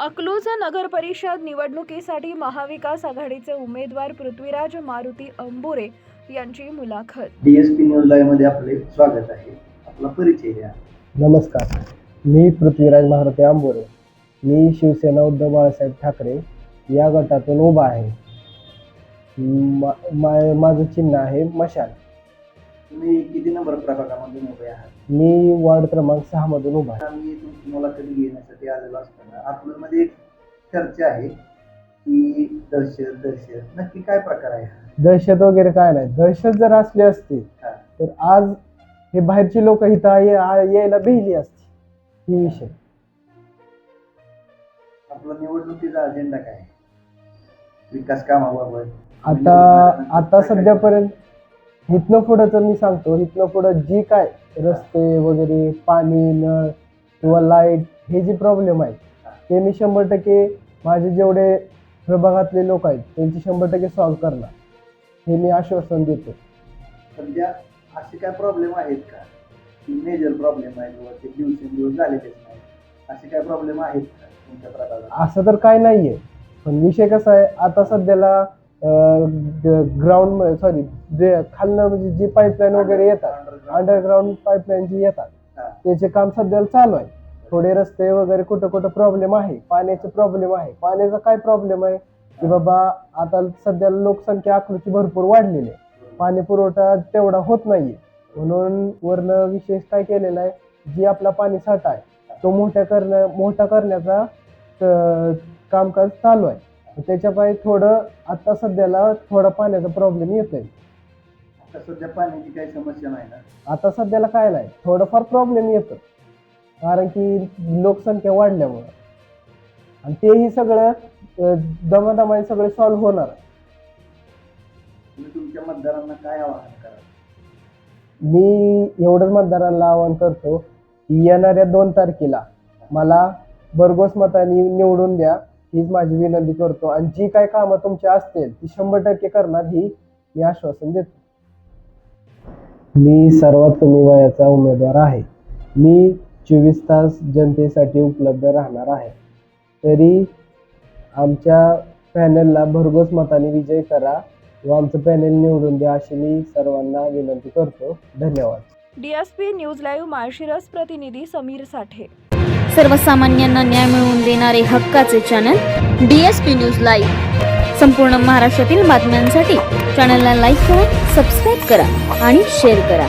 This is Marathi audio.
अकलूज नगर परिषद निवडणुकीसाठी महाविकास आघाडीचे उमेदवार पृथ्वीराज मारुती अंबुरे यांची मुलाखत। डीएसपी न्यूज लाईव्ह मध्ये आपले स्वागत आहे। आपला परिचय द्या। नमस्कार, मी पृथ्वीराज मारुती अंबुरे। मी शिवसेना उद्धव बाळासाहेब ठाकरे या गटातून उभा आहे। माझं चिन्ह आहे मशाल। तुम्ही किती नंबर प्रभागामधून उभे आहात? मी वार्ड क्रमांक 6 मधून उभा आहे। आम्ही तुमची मुलाखत घेण्यासाठी आलेलो असताना आपल्यामध्ये एक चर्चा आहे की दहशत नक्की काय प्रकार आहे? दहशत वगैरे काय नाही। दहशत जर असली असती तर आज हे बाहेरची लोक इथं यायला भिली असती। ही विषय आपला निवडणुकीचा अजेंडा काय आहे? विकास कामाबाबत आता सध्यापर्यंत इथनं पुढं तर मी सांगतो, इथनं पुढं जी काय रस्ते वगैरे, पाणी, नळ किंवा लाईट हे जे प्रॉब्लेम आहेत ते मी 100% माझे जेवढे प्रभागातले लोक आहेत त्यांची 100% सॉल्व्ह करणार, हे मी आश्वासन देतो। सध्या असे काय प्रॉब्लेम आहेत का की मेजर प्रॉब्लेम आहेत किंवा ते दिवसेंदिवस झालेलेच नाही, असे काय प्रॉब्लेम आहेत का तुमच्या प्रभागात? असं तर काय नाहीये, पण विषय कसा आहे, आता सध्याला खालनं म्हणजे जी पाईपलाईन वगैरे येतात, अंडरग्राऊंड पाईपलाईन जी येतात त्याचे काम सध्याला चालू आहे। थोडे रस्ते वगैरे कुठं प्रॉब्लेम आहे, पाण्याचे प्रॉब्लेम आहे। पाण्याचा काय प्रॉब्लेम आहे की बाबा आता सध्या लोकसंख्या अकलूजची भरपूर वाढलेली आहे, पाणी पुरवठा तेवढा होत नाहीये, म्हणून वरनं विशेष काय केलेलं आहे, जी आपला पाणी साठा आहे तो मोठा करण्याचा कामकाज चालू आहे। त्याच्यापायी आता सध्याला थोडा पाण्याचा प्रॉब्लेम येतोय। आता सध्या पाण्याची काही समस्या नाही ना? आता सध्याला काय नाही, थोडंफार प्रॉब्लेम येतो कारण की लोकसंख्या वाढल्यामुळे, आणि तेही सगळं दमादमाने सगळे सॉल्व्ह होणार आहे। तुम्ही तुमच्या मतदारांना काय आवाहन कराल? मी एवढंच मतदारांना आवाहन करतो की येणाऱ्या 2 तारखेला मला भरघोस मतांनी निवडून द्या, हीच माझी विनंती करतो, आणि जी काय कामं तुमची असतील ती 100% करणार, ही मी आश्वासन देतो। मी सर्वात कमी वयाचा उमेदवार आहे। मी 24 तास जनतेसाठी उपलब्ध राहणार आहे। तरी आमच्या पॅनलला भरघोस मताने विजय करा व आमचं पॅनल निवडून द्या, अशी मी सर्वांना विनंती करतो। धन्यवाद। डीएसपी न्यूज लाईव्ह माळशिरस प्रतिनिधी समीर साठे। सर्वसामान्यांना न्याय मिळवून देणारे हक्काचे चॅनल डीएसपी न्यूज लाईव्ह। संपूर्ण महाराष्ट्रातील बातम्यांसाठी चॅनलला लाईक करा, सबस्क्राईब करा आणि शेअर करा।